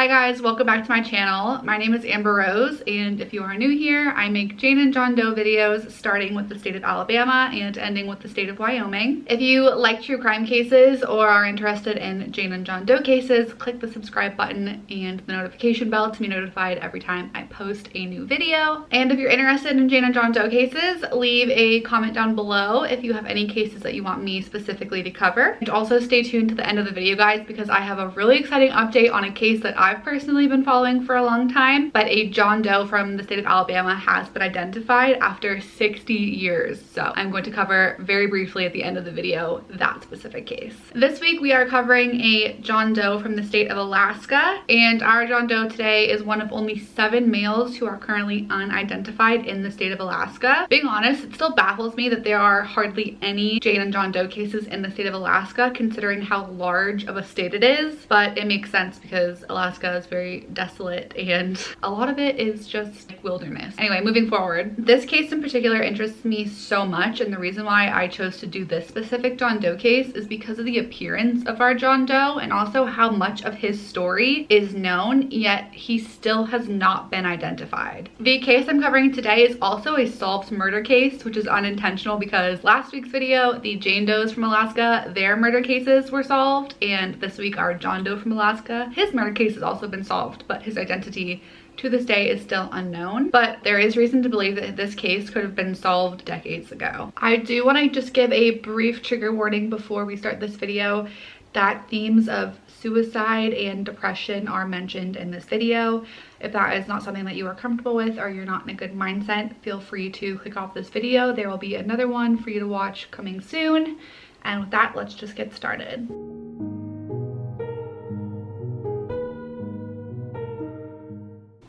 Hi guys, welcome back to my channel. My name is Amber Rose, and if you are new here, I make Jane and John Doe videos starting with the state of Alabama and ending with the state of Wyoming. If you like true crime cases or are interested in Jane and John Doe cases, click the subscribe button and the notification bell to be notified every time I post a new video. And if you're interested in Jane and John Doe cases, leave a comment down below if you have any cases that you want me specifically to cover. And also stay tuned to the end of the video, guys, because I have a really exciting update on a case that I've personally been following for a long time, but a John Doe from the state of Alabama has been identified after 60 years. So I'm going to cover very briefly at the end of the video that specific case. This week we are covering a John Doe from the state of Alaska, and our John Doe today is one of only 7 males who are currently unidentified in the state of Alaska. Being honest, it still baffles me that there are hardly any Jane and John Doe cases in the state of Alaska, considering how large of a state it is, but it makes sense because Alaska is very desolate and a lot of it is just wilderness. Anyway, moving forward, this case in particular interests me so much, and the reason why I chose to do this specific John Doe case is because of the appearance of our John Doe and also how much of his story is known, yet he still has not been identified. The case I'm covering today is also a solved murder case, which is unintentional because last week's video, the Jane Does from Alaska, their murder cases were solved, and this week our John Doe from Alaska, his murder case has also been solved, but his identity to this day is still unknown. But there is reason to believe that this case could have been solved decades ago. I do want to just give a brief trigger warning before we start this video that themes of suicide and depression are mentioned in this video. If that is not something that you are comfortable with or you're not in a good mindset, feel free to click off this video. There will be another one for you to watch coming soon. And with that, let's just get started.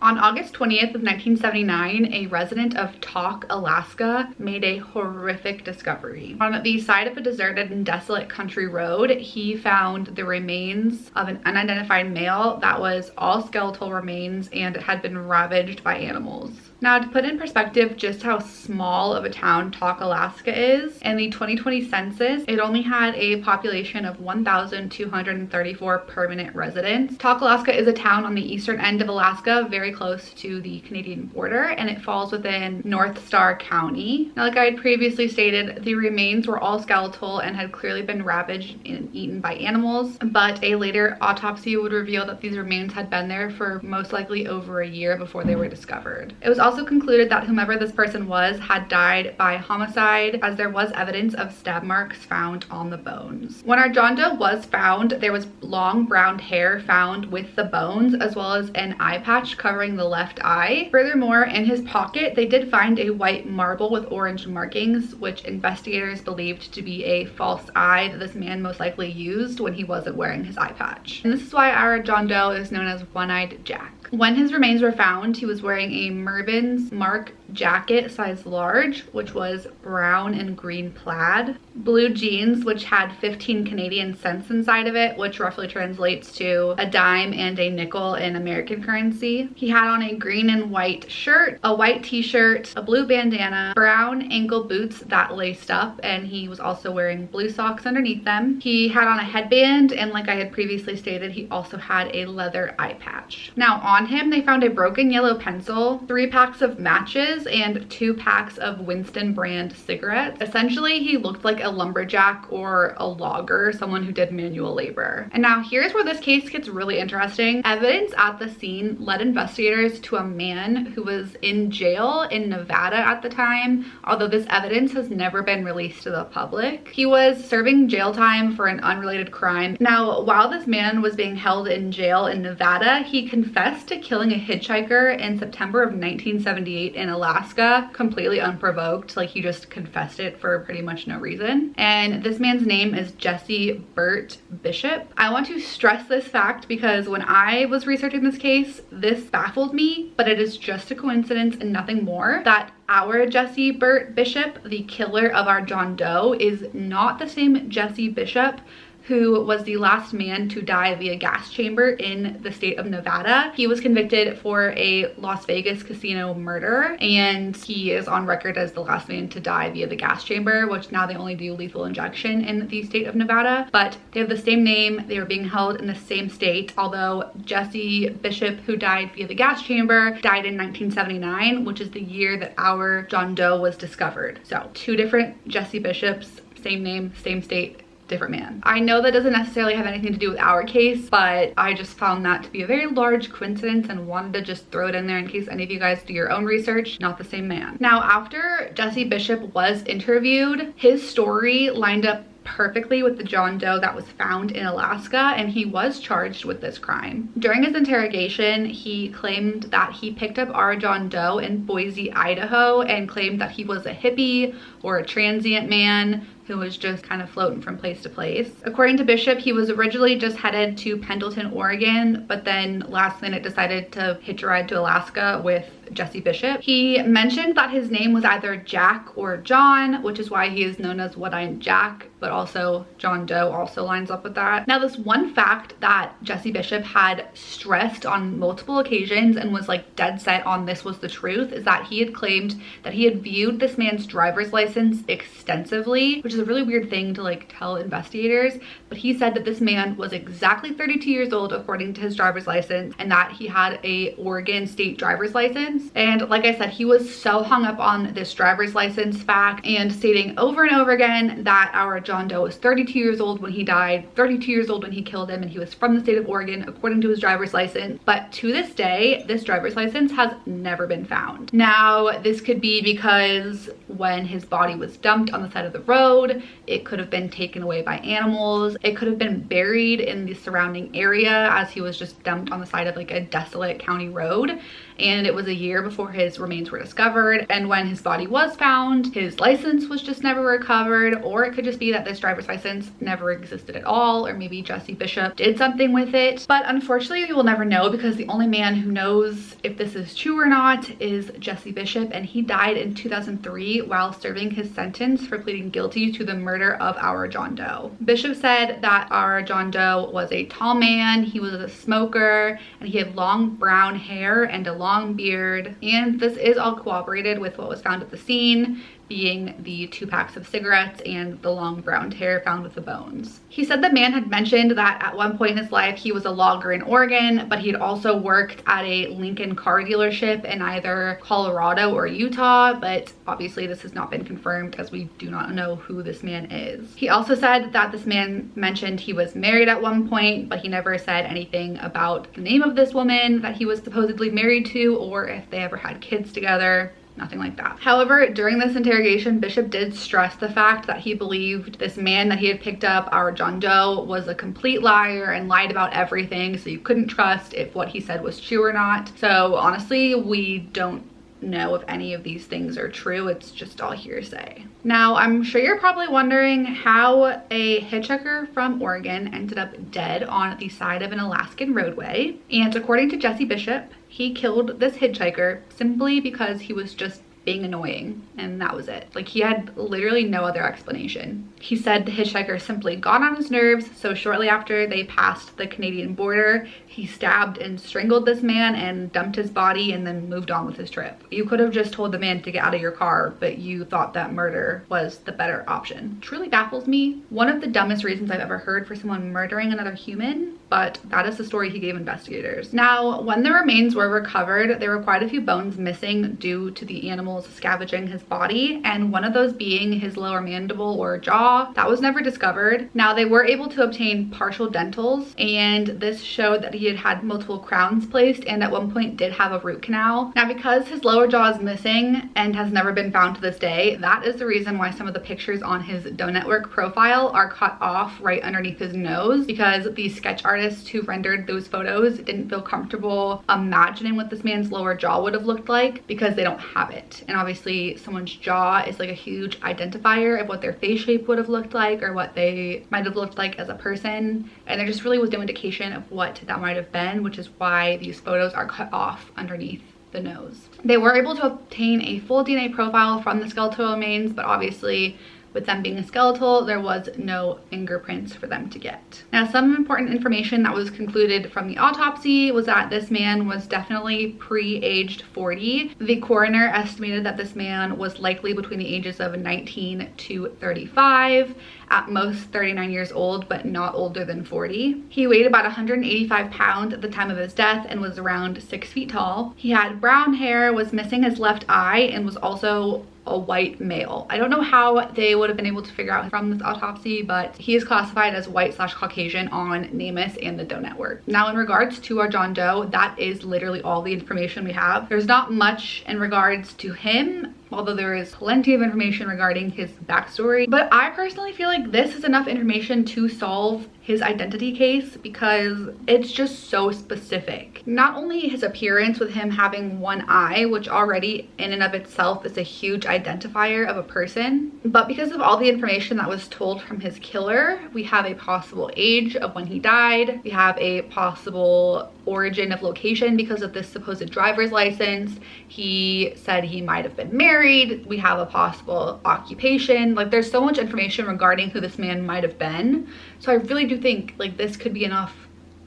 On August 20th of 1979, a resident of Tok, Alaska, made a horrific discovery. On the side of a deserted and desolate country road, he found the remains of an unidentified male that was all skeletal remains and it had been ravaged by animals. Now, to put in perspective just how small of a town Tok, Alaska is, in the 2020 census, it only had a population of 1,234 permanent residents. Tok, Alaska is a town on the eastern end of Alaska, very close to the Canadian border, and it falls within North Star County. Now, like I had previously stated, the remains were all skeletal and had clearly been ravaged and eaten by animals, but a later autopsy would reveal that these remains had been there for most likely over a year before they were discovered. It was also concluded that whomever this person was had died by homicide, as there was evidence of stab marks found on the bones. When our John Doe was found, there was long brown hair found with the bones, as well as an eye patch covering the left eye. Furthermore, in his pocket, they did find a white marble with orange markings, which investigators believed to be a false eye that this man most likely used when he wasn't wearing his eye patch. And this is why our John Doe is known as One-Eyed Jack. When his remains were found, he was wearing a Mervyn's Mark jacket size large, which was brown and green plaid, blue jeans which had 15 Canadian cents inside of it, which roughly translates to a dime and a nickel in American currency. He had on a green and white shirt, a white t-shirt, a blue bandana, brown ankle boots that laced up, and he was also wearing blue socks underneath them. He had on a headband, and like I had previously stated, he also had a leather eye patch. Now, on him, they found a broken yellow pencil, 3 packs of matches, and 2 packs of Winston brand cigarettes. Essentially, he looked like a lumberjack or a logger, someone who did manual labor. And now here's where this case gets really interesting. Evidence at the scene led investigators to a man who was in jail in Nevada at the time, although this evidence has never been released to the public. He was serving jail time for an unrelated crime. Now, while this man was being held in jail in Nevada, he confessed to killing a hitchhiker in September of 1978 in Alaska, completely unprovoked. Like, he just confessed it for pretty much no reason. And this man's name is Jesse Burt Bishop. I want to stress this fact because when I was researching this case, this baffled me, but it is just a coincidence and nothing more that our Jesse Burt Bishop, the killer of our John Doe, is not the same Jesse Bishop who was the last man to die via gas chamber in the state of Nevada. He was convicted for a Las Vegas casino murder, and he is on record as the last man to die via the gas chamber, which now they only do lethal injection in the state of Nevada. But they have the same name. They were being held in the same state, although Jesse Bishop, who died via the gas chamber, died in 1979, which is the year that our John Doe was discovered. So 2 different Jesse Bishops, same name, same state, different man. I know that doesn't necessarily have anything to do with our case, but I just found that to be a very large coincidence and wanted to just throw it in there in case any of you guys do your own research. Not the same man. Now, after Jesse Bishop was interviewed, his story lined up perfectly with the John Doe that was found in Alaska, and he was charged with this crime. During his interrogation, he claimed that he picked up our John Doe in Boise, Idaho, and claimed that he was a hippie or a transient man who was just kind of floating from place to place. According to Bishop, he was originally just headed to Pendleton, Oregon, but then last minute decided to hitch a ride to Alaska with Jesse Bishop. He mentioned that his name was either Jack or John, which is why he is known as What I'm Jack, but also John Doe also lines up with that. Now, this one fact that Jesse Bishop had stressed on multiple occasions and was like dead set on this was the truth is that he had claimed that he had viewed this man's driver's license extensively, which is a really weird thing to like tell investigators, but he said that this man was exactly 32 years old according to his driver's license, and that he had a Oregon state driver's license. And like I said, he was so hung up on this driver's license fact and stating over and over again that our John Doe was 32 years old when he died, 32 years old when he killed him, and he was from the state of Oregon according to his driver's license. But to this day, this driver's license has never been found. Now, this could be because when his body was dumped on the side of the road, it could have been taken away by animals. It could have been buried in the surrounding area as he was just dumped on the side of like a desolate county road. And it was a year before his remains were discovered, and when his body was found, his license was just never recovered, or it could just be that this driver's license never existed at all, or maybe Jesse Bishop did something with it. But unfortunately, we will never know, because the only man who knows if this is true or not is Jesse Bishop, and he died in 2003 while serving his sentence for pleading guilty to the murder of our John Doe. Bishop said that our John Doe was a tall man, he was a smoker, and he had long brown hair and a long beard, and this is all corroborated with what was found at the scene, being the 2 packs of cigarettes and the long brown hair found with the bones. He said the man had mentioned that at one point in his life he was a logger in Oregon, but he had also worked at a Lincoln car dealership in either Colorado or Utah, but obviously this has not been confirmed as we do not know who this man is. He also said that this man mentioned he was married at one point, but he never said anything about the name of this woman that he was supposedly married to or if they ever had kids together. Nothing like that. However, during this interrogation, Bishop did stress the fact that he believed this man that he had picked up, our John Doe, was a complete liar and lied about everything, so you couldn't trust if what he said was true or not. So honestly, we don't know if any of these things are true. It's just all hearsay. Now, I'm sure you're probably wondering how a hitchhiker from Oregon ended up dead on the side of an Alaskan roadway. And according to Jesse Bishop, he killed this hitchhiker simply because he was just being annoying, and that was it. Like, he had literally no other explanation. He said the hitchhiker simply got on his nerves, so shortly after they passed the Canadian border, he stabbed and strangled this man and dumped his body and then moved on with his trip. You could have just told the man to get out of your car, but you thought that murder was the better option. Truly baffles me. One of the dumbest reasons I've ever heard for someone murdering another human, but that is the story he gave investigators. Now, when the remains were recovered, there were quite a few bones missing due to the animals scavenging his body, and one of those being his lower mandible or jaw. That was never discovered. Now, they were able to obtain partial dentals, and this showed that he had had multiple crowns placed and at one point did have a root canal. Now, because his lower jaw is missing and has never been found to this day, that is the reason why some of the pictures on his Doe Network profile are cut off right underneath his nose, because the sketch artists who rendered those photos didn't feel comfortable imagining what this man's lower jaw would have looked like because they don't have it. And obviously someone's jaw is like a huge identifier of what their face shape would have looked like or what they might have looked like as a person, and there just really was no indication of what that might have been, which is why these photos are cut off underneath the nose. They were able to obtain a full DNA profile from the skeletal remains, but obviously with them being skeletal, there was no fingerprints for them to get. Now, some important information that was concluded from the autopsy was that this man was definitely pre-aged 40. The coroner estimated that this man was likely between the ages of 19 to 35, at most 39 years old, but not older than 40. He weighed about 185 pounds at the time of his death and was around 6 feet tall. He had brown hair, was missing his left eye, and was also a white male. I don't know how they would have been able to figure out from this autopsy, but he is classified as white/Caucasian on Namus and the Doe Network. Now, in regards to our John Doe, that is literally all the information we have. There's not much in regards to him, although there is plenty of information regarding his backstory. But I personally feel like this is enough information to solve his identity case because it's just so specific. Not only his appearance with him having one eye, which already in and of itself is a huge identifier of a person, but because of all the information that was told from his killer, we have a possible age of when he died. We have a possible origin of location because of this supposed driver's license. He said he might have been married. We have a possible occupation. Like, there's so much information regarding who this man might have been. So I really do think like this could be enough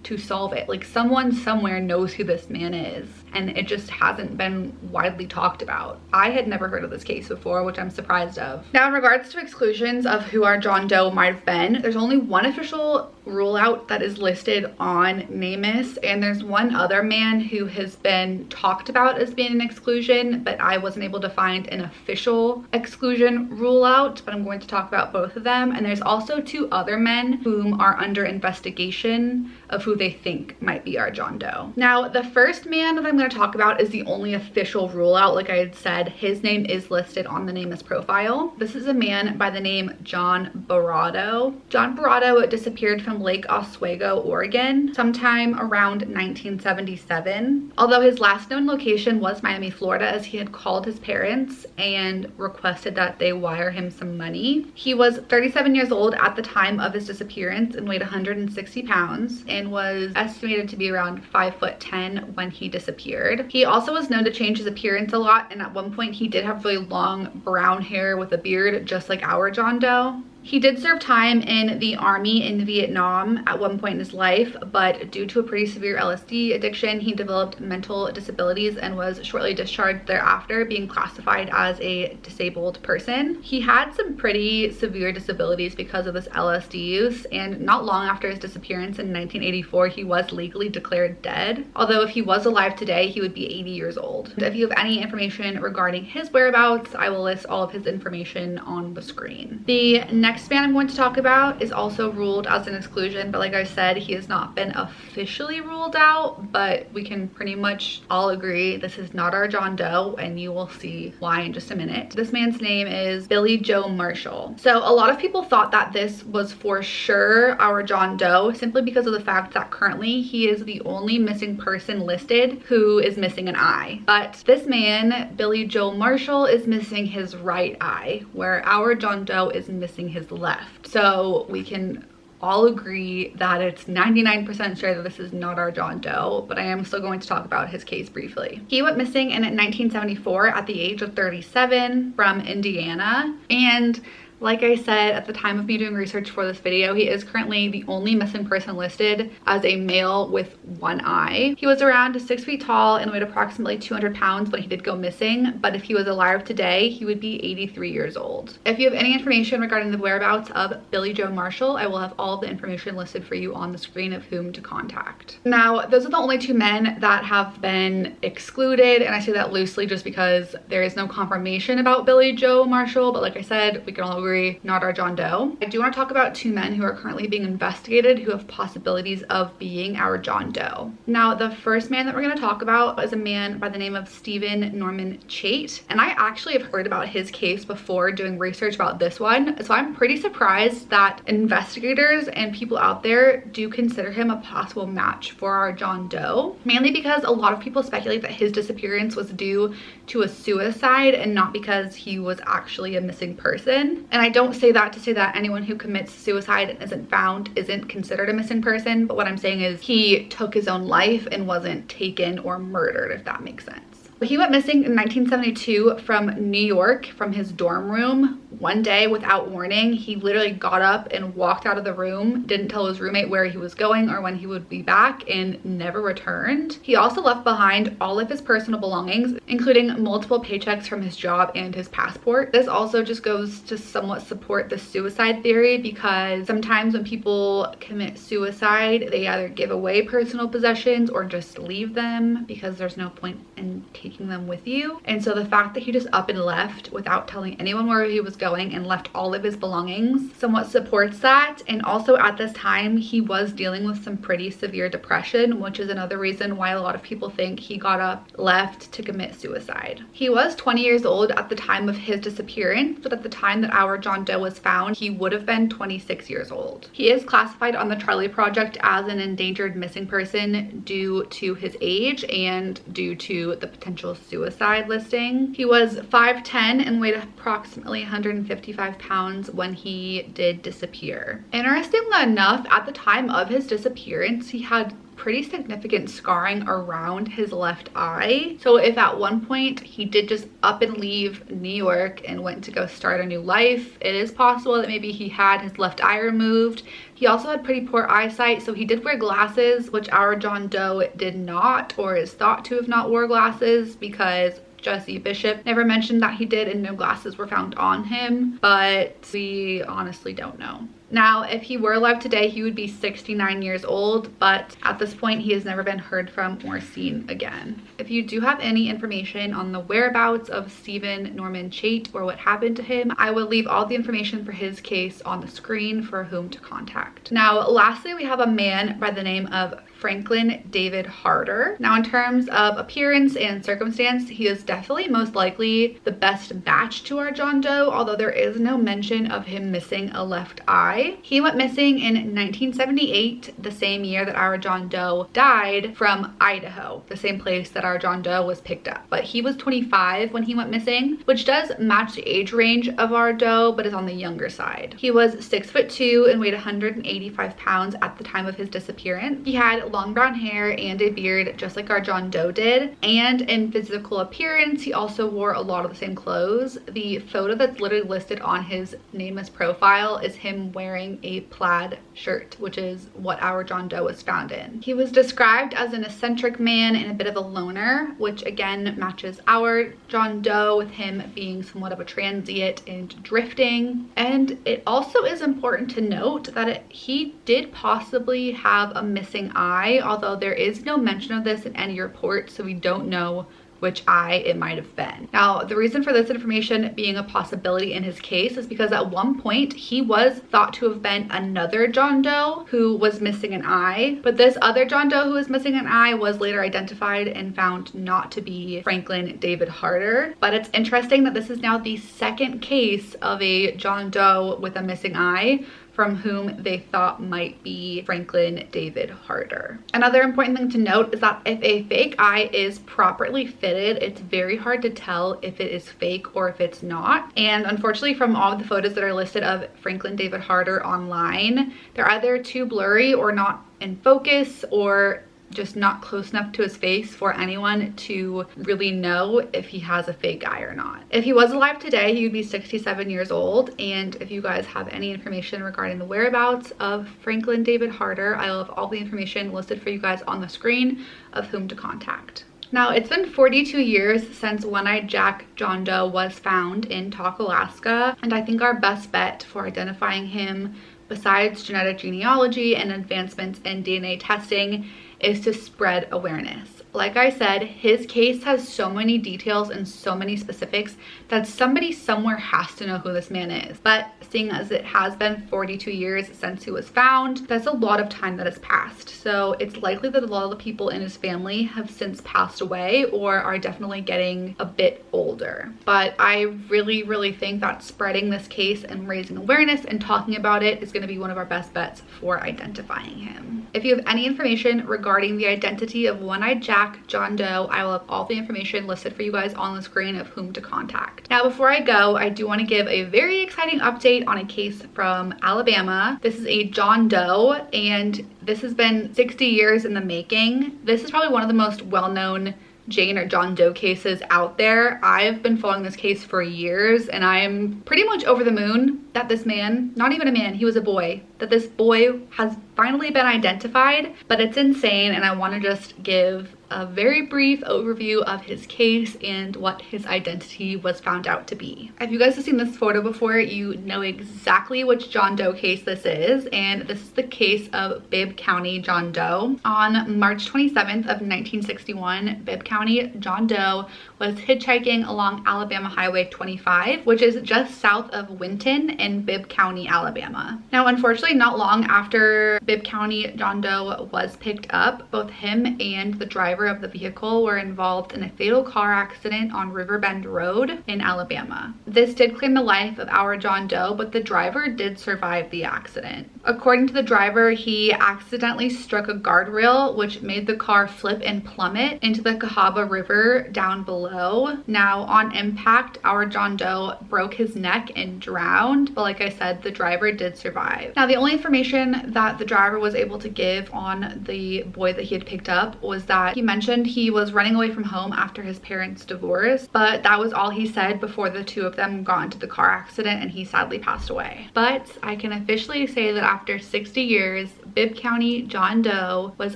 to solve it. Like, someone somewhere knows who this man is, and it just hasn't been widely talked about. I had never heard of this case before, which I'm surprised of. Now, in regards to exclusions of who our John Doe might have been, there's only one official rule out that is listed on Namus, and there's one other man who has been talked about as being an exclusion, but I wasn't able to find an official exclusion rule out, but I'm going to talk about both of them. And there's also two other men whom are under investigation of who they think might be our John Doe. Now, the first man that I'm going to talk about is the only official rule out. Like I had said, his name is listed on the Namus profile. This is a man by the name John Barretto. John Barretto disappeared from Lake Oswego, Oregon, sometime around 1977. Although his last known location was Miami, Florida, as he had called his parents and requested that they wire him some money. He was 37 years old at the time of his disappearance and weighed 160 pounds and was estimated to be around 5'10" when he disappeared. He also was known to change his appearance a lot, and at one point he did have really long brown hair with a beard, just like our John Doe. He did serve time in the Army in Vietnam at one point in his life, but due to a pretty severe LSD addiction, he developed mental disabilities and was shortly discharged thereafter, being classified as a disabled person. He had some pretty severe disabilities because of this LSD use, and not long after his disappearance in 1984, he was legally declared dead. Although if he was alive today, he would be 80 years old. If you have any information regarding his whereabouts, I will list all of his information on the screen. The next man I'm going to talk about is also ruled as an exclusion, but like I said, he has not been officially ruled out, but we can pretty much all agree this is not our John Doe, and you will see why in just a minute. This man's name is Billie Joe Marshall. So a lot of people thought that this was for sure our John Doe, simply because of the fact that currently he is the only missing person listed who is missing an eye. But this man, Billie Joe Marshall, is missing his right eye, where our John Doe is missing his left. So we can all agree that it's 99% sure that this is not our John Doe, but I am still going to talk about his case briefly. He went missing in 1974 at the age of 37 from Indiana, and like I said at the time of me doing research for this video, he is currently the only missing person listed as a male with one eye. He was around 6 feet tall and weighed approximately 200 pounds when he did go missing, but if he was alive today, he would be 83 years old. If you have any information regarding the whereabouts of Billie Joe Marshall, I will have all of the information listed for you on the screen of whom to contact. Now, those are the only two men that have been excluded, and I say that loosely just because there is no confirmation about Billie Joe Marshall, but like I said, we can all agree not our John Doe. I do want to talk about two men who are currently being investigated who have possibilities of being our John Doe. Now, the first man that we're going to talk about is a man by the name of Stephen Norman Chait, and I actually have heard about his case before doing research about this one, so I'm pretty surprised that investigators and people out there do consider him a possible match for our John Doe, mainly because a lot of people speculate that his disappearance was due to a suicide and not because he was actually a missing person. And I don't say that to say that anyone who commits suicide and isn't found isn't considered a missing person, but what I'm saying is he took his own life and wasn't taken or murdered, if that makes sense. He went missing in 1972 from New York, from his dorm room. One day without warning, he literally got up and walked out of the room, didn't tell his roommate where he was going or when he would be back, and never returned. He also left behind all of his personal belongings, including multiple paychecks from his job and his passport. This also just goes to somewhat support the suicide theory, because sometimes when people commit suicide, they either give away personal possessions or just leave them because there's no point in taking them with you. And so the fact that he just up and left without telling anyone where he was going and left all of his belongings somewhat supports that. And also at this time, he was dealing with some pretty severe depression, which is another reason why a lot of people think he got up, left to commit suicide. He was 20 years old at the time of his disappearance, but at the time that our John Doe was found, he would have been 26 years old. He is classified on the Charlie Project as an endangered missing person due to his age and due to the potential suicide listing. He was 5'10" and weighed approximately 155 pounds when he did disappear. Interestingly enough, at the time of his disappearance, he had pretty significant scarring around his left eye. So if at one point he did just up and leave New York and went to go start a new life, it is possible that maybe he had his left eye removed. He also had pretty poor eyesight, so he did wear glasses, which our John Doe did not, or is thought to have not wore glasses, because Jesse Bishop never mentioned that he did and no glasses were found on him, but we honestly don't know. Now, if he were alive today, he would be 69 years old, but at this point, he has never been heard from or seen again. If you do have any information on the whereabouts of Stephen Norman Chait or what happened to him, I will leave all the information for his case on the screen for whom to contact. Now, lastly, we have a man by the name of Franklin David Harder. Now, in terms of appearance and circumstance, he is definitely most likely the best match to our John Doe, although there is no mention of him missing a left eye. He went missing in 1978, the same year that our John Doe died, from Idaho, the same place that our John Doe was picked up. But he was 25 when he went missing, which does match the age range of our Doe, but is on the younger side. He was 6'2" and weighed 185 pounds at the time of his disappearance. He had long brown hair and a beard just like our John Doe did, and in physical appearance he also wore a lot of the same clothes. The photo that's literally listed on his Namus profile is him wearing a plaid shirt, which is what our John Doe was found in. He was described as an eccentric man and a bit of a loner, which again matches our John Doe, with him being somewhat of a transient and drifting. And it also is important to note that he did possibly have a missing eye, although there is no mention of this in any report, so we don't know which eye it might have been. Now, the reason for this information being a possibility in his case is because at one point he was thought to have been another John Doe who was missing an eye, but this other John Doe who was missing an eye was later identified and found not to be Franklin David Harder. But it's interesting that this is now the second case of a John Doe with a missing eye from whom they thought might be Franklin David Harder. Another important thing to note is that if a fake eye is properly fitted, it's very hard to tell if it is fake or if it's not. And unfortunately, from all of the photos that are listed of Franklin David Harder online, they're either too blurry or not in focus, or just not close enough to his face for anyone to really know if he has a fake eye or not. If he was alive today, he would be 67 years old. And if you guys have any information regarding the whereabouts of Franklin David Harder, I will have all the information listed for you guys on the screen of whom to contact. Now, it's been 42 years since One-Eyed Jack John Doe was found in Tok, Alaska, and I think our best bet for identifying him, besides genetic genealogy and advancements in DNA testing, is to spread awareness. Like I said, his case has so many details and so many specifics that somebody somewhere has to know who this man is. But seeing as it has been 42 years since he was found, that's a lot of time that has passed. So it's likely that a lot of the people in his family have since passed away or are definitely getting a bit older. But I really, really think that spreading this case and raising awareness and talking about it is going to be one of our best bets for identifying him. If you have any information regarding the identity of One-Eyed Jack John Doe, I will have all the information listed for you guys on the screen of whom to contact. Now, before I go, I do want to give a very exciting update on a case from Alabama. This is a John Doe, and this has been 60 years in the making. This is probably one of the most well-known Jane or John Doe cases out there. I've been following this case for years, and I am pretty much over the moon that this man, not even a man, he was a boy, that this boy has finally been identified. But it's insane, and I want to just give a very brief overview of his case and what his identity was found out to be. If you guys have seen this photo before, you know exactly which John Doe case this is, and this is the case of Bibb County John Doe. On March 27th of 1961, Bibb County John Doe was hitchhiking along Alabama Highway 25, which is just south of Winton in Bibb County, Alabama. Now, unfortunately, not long after Bibb County John Doe was picked up, both him and the driver of the vehicle were involved in a fatal car accident on Riverbend Road in Alabama. This did claim the life of our John Doe, but the driver did survive the accident. According to the driver, he accidentally struck a guardrail, which made the car flip and plummet into the Cahaba River down below. Now, on impact, our John Doe broke his neck and drowned, but like I said, the driver did survive. Now, the only information that the driver was able to give on the boy that he had picked up was that he mentioned he was running away from home after his parents' divorce, but that was all he said before the two of them got into the car accident and he sadly passed away. But I can officially say that after 60 years, Bibb County John Doe was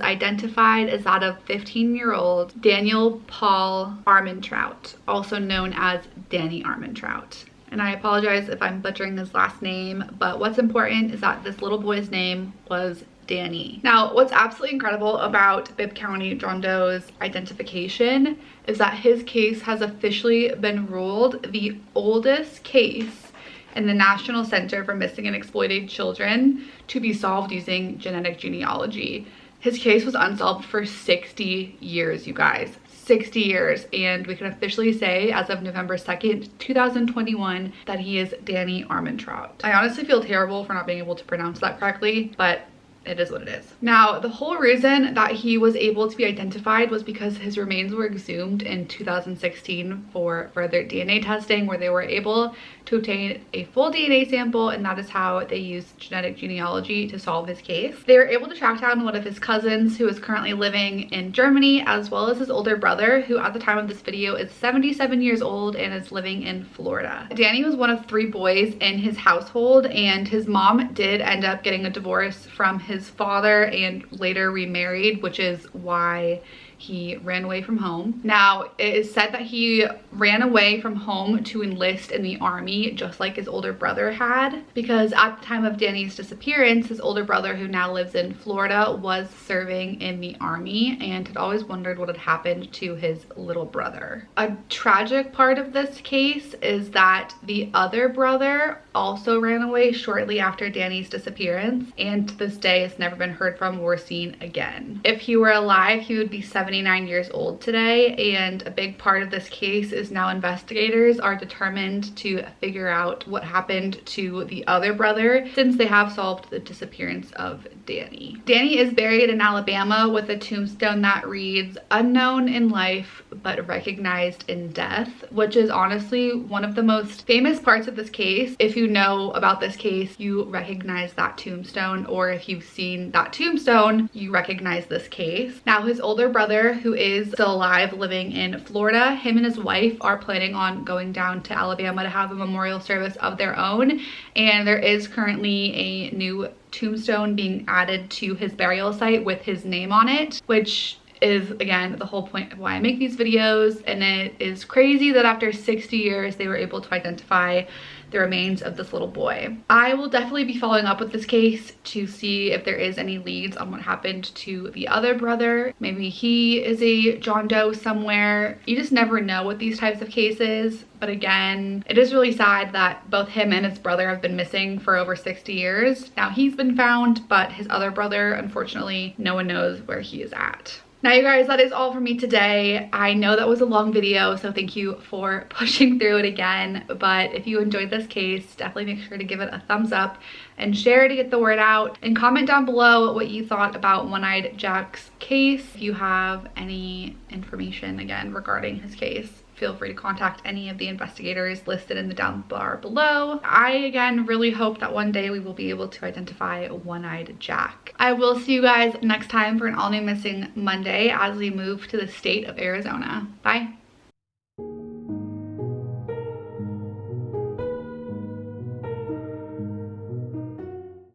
identified as that of 15-year-old Daniel Paul Armentrout, also known as Danny Armentrout. And I apologize if I'm butchering his last name, but what's important is that this little boy's name was Danny. Now, what's absolutely incredible about Bibb County John Doe's identification is that his case has officially been ruled the oldest case in the National Center for Missing and Exploited Children to be solved using genetic genealogy. His case was unsolved for 60 years, you guys. 60 years, and we can officially say as of November 2nd, 2021, that he is Danny Armentrout. I honestly feel terrible for not being able to pronounce that correctly, but it is what it is. Now, the whole reason that he was able to be identified was because his remains were exhumed in 2016 for further DNA testing, where they were able to obtain a full DNA sample, and that is how they used genetic genealogy to solve his case. They were able to track down one of his cousins who is currently living in Germany, as well as his older brother, who at the time of this video is 77 years old and is living in Florida. Danny was one of 3 boys in his household, and his mom did end up getting a divorce from his father and later remarried, which is why he ran away from home. Now, it is said that he ran away from home to enlist in the army, just like his older brother had, because at the time of Danny's disappearance, his older brother, who now lives in Florida, was serving in the army and had always wondered what had happened to his little brother. A tragic part of this case is that the other brother also ran away shortly after Danny's disappearance, and to this day has never been heard from or seen again. If he were alive, he would be 79 years old today, and a big part of this case is now investigators are determined to figure out what happened to the other brother, since they have solved the disappearance of Danny. Danny is buried in Alabama with a tombstone that reads, "Unknown in life, but recognized in death," which is honestly one of the most famous parts of this case. If you know about this case, you recognize that tombstone, or if you've seen that tombstone, you recognize this case. Now, his older brother, who is still alive, living in Florida, him and his wife are planning on going down to Alabama to have a memorial service of their own, and there is currently a new tombstone being added to his burial site with his name on it, which is, again, the whole point of why I make these videos. And it is crazy that after 60 years they were able to identify the remains of this little boy. I will definitely be following up with this case to see if there is any leads on what happened to the other brother. Maybe he is a John Doe somewhere. You just never know with these types of cases. But again, it is really sad that both him and his brother have been missing for over 60 years. Now, he's been found, but his other brother, unfortunately, no one knows where he is at. Now, you guys, that is all for me today. I know that was a long video, so thank you for pushing through it again. But if you enjoyed this case, definitely make sure to give it a thumbs up and share to get the word out. And comment down below what you thought about One-Eyed Jack's case. If you have any information, again, regarding his case. feel free to contact any of the investigators listed in the down bar below. I, again, really hope that one day we will be able to identify One-Eyed Jack. I will see you guys next time for an all new Missing Monday as we move to the state of Arizona. Bye.